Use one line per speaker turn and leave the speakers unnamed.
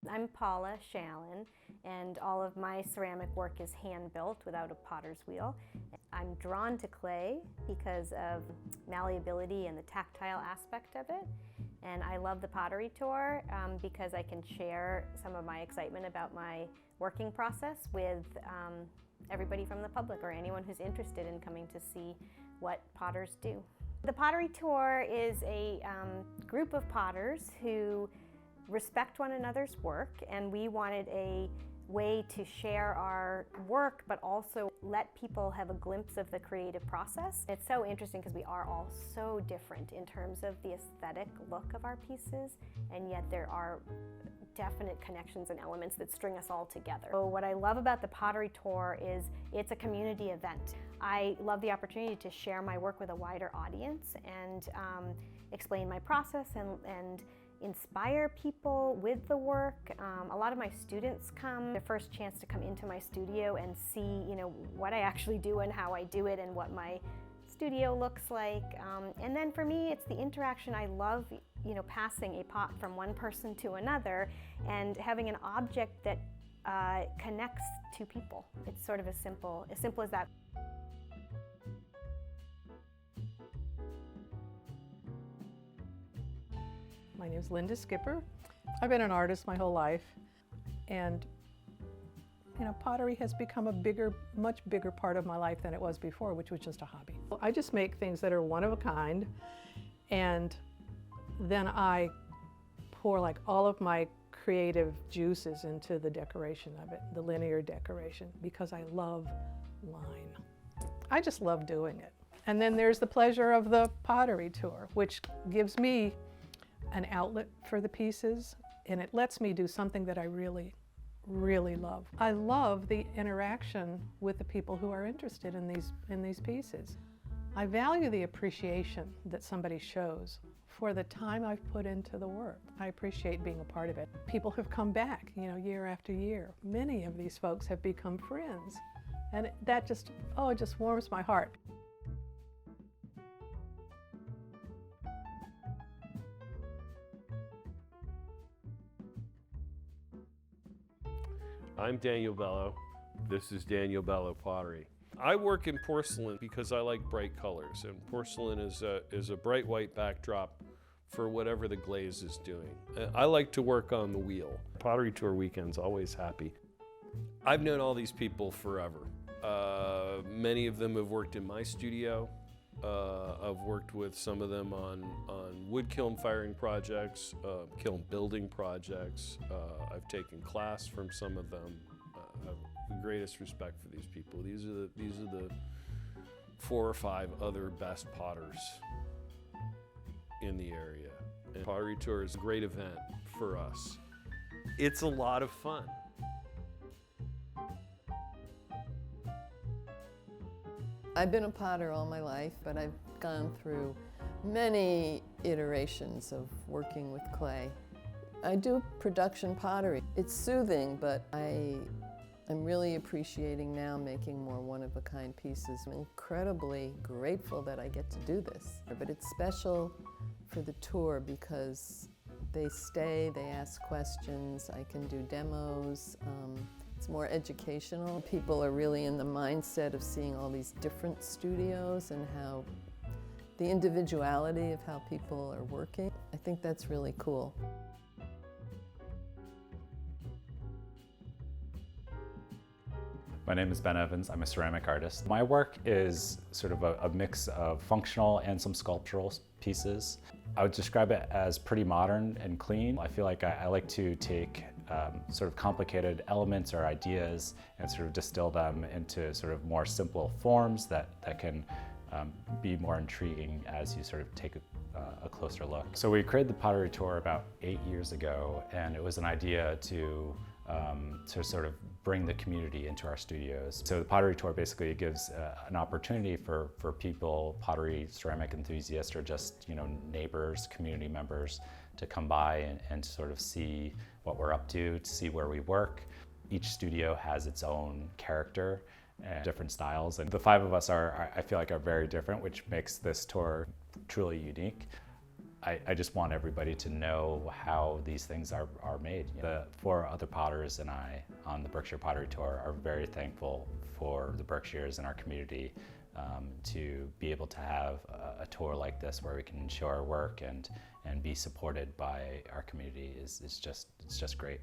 I'm Paula Shannon, and all of my ceramic work is hand-built without a potter's wheel. I'm drawn to clay because of malleability and the tactile aspect of it. And I love the Pottery Tour because I can share some of my excitement about my working process with everybody from the public or anyone who's interested in coming to see what potters do. The Pottery Tour is a group of potters who respect one another's work, and we wanted a way to share our work but also let people have a glimpse of the creative process. It's so interesting because we are all so different in terms of the aesthetic look of our pieces, and yet there are definite connections and elements that string us all together. So what I love about the Pottery Tour is it's a community event. I love the opportunity to share my work with a wider audience and explain my process and inspire people with the work. A lot of my students come, their first chance to come into my studio and see, what I actually do and how I do it and what my studio looks like. And then for me, it's the interaction. I love, passing a pot from one person to another and having an object that connects two people. It's sort of as simple as that.
My name is Linda Skipper. I've been an artist my whole life, and pottery has become a much bigger part of my life than it was before, which was just a hobby. I just make things that are one of a kind, and then I pour like all of my creative juices into the decoration of it, the linear decoration, because I love line. I just love doing it. And then there's the pleasure of the Pottery Tour, which gives me an outlet for the pieces, and it lets me do something that I really, really love. I love the interaction with the people who are interested in these pieces. I value the appreciation that somebody shows for the time I've put into the work. I appreciate being a part of it. People have come back, year after year. Many of these folks have become friends, and that just warms my heart.
I'm Danielbello. This is Danielbello Pottery. I work in porcelain because I like bright colors, and porcelain is a bright white backdrop for whatever the glaze is doing. I like to work on the wheel. Pottery Tour weekend's always happy. I've known all these people forever. Many of them have worked in my studio. I've worked with some of them on wood kiln firing projects, kiln building projects. I've taken class from some of them. I have the greatest respect for these people. These are the 4 or 5 other best potters in the area. And Pottery Tour is a great event for us. It's a lot of fun.
I've been a potter all my life, but I've gone through many iterations of working with clay. I do production pottery. It's soothing, but I'm really appreciating now making more one-of-a-kind pieces. I'm incredibly grateful that I get to do this. But it's special for the tour because they stay, they ask questions, I can do demos. It's more educational. People are really in the mindset of seeing all these different studios and how the individuality of how people are working. I think that's really cool.
My name is Ben Evans. I'm a ceramic artist. My work is sort of a mix of functional and some sculptural pieces. I would describe it as pretty modern and clean. I feel like I like to take sort of complicated elements or ideas and sort of distill them into sort of more simple forms that can be more intriguing as you sort of take a closer look. So we created the Pottery Tour about 8 years ago, and it was an idea to sort of bring the community into our studios. So the Pottery Tour basically gives an opportunity for people, pottery, ceramic enthusiasts, or just neighbors, community members, to come by and sort of see what we're up to see where we work. Each studio has its own character and different styles, and the 5 of us I feel like are very different, which makes this tour truly unique. I just want everybody to know how these things are made. The 4 other potters and I on the Berkshire Pottery Tour are very thankful for the Berkshires and our community to be able to have a tour like this where we can show our work and be supported by our community is just great.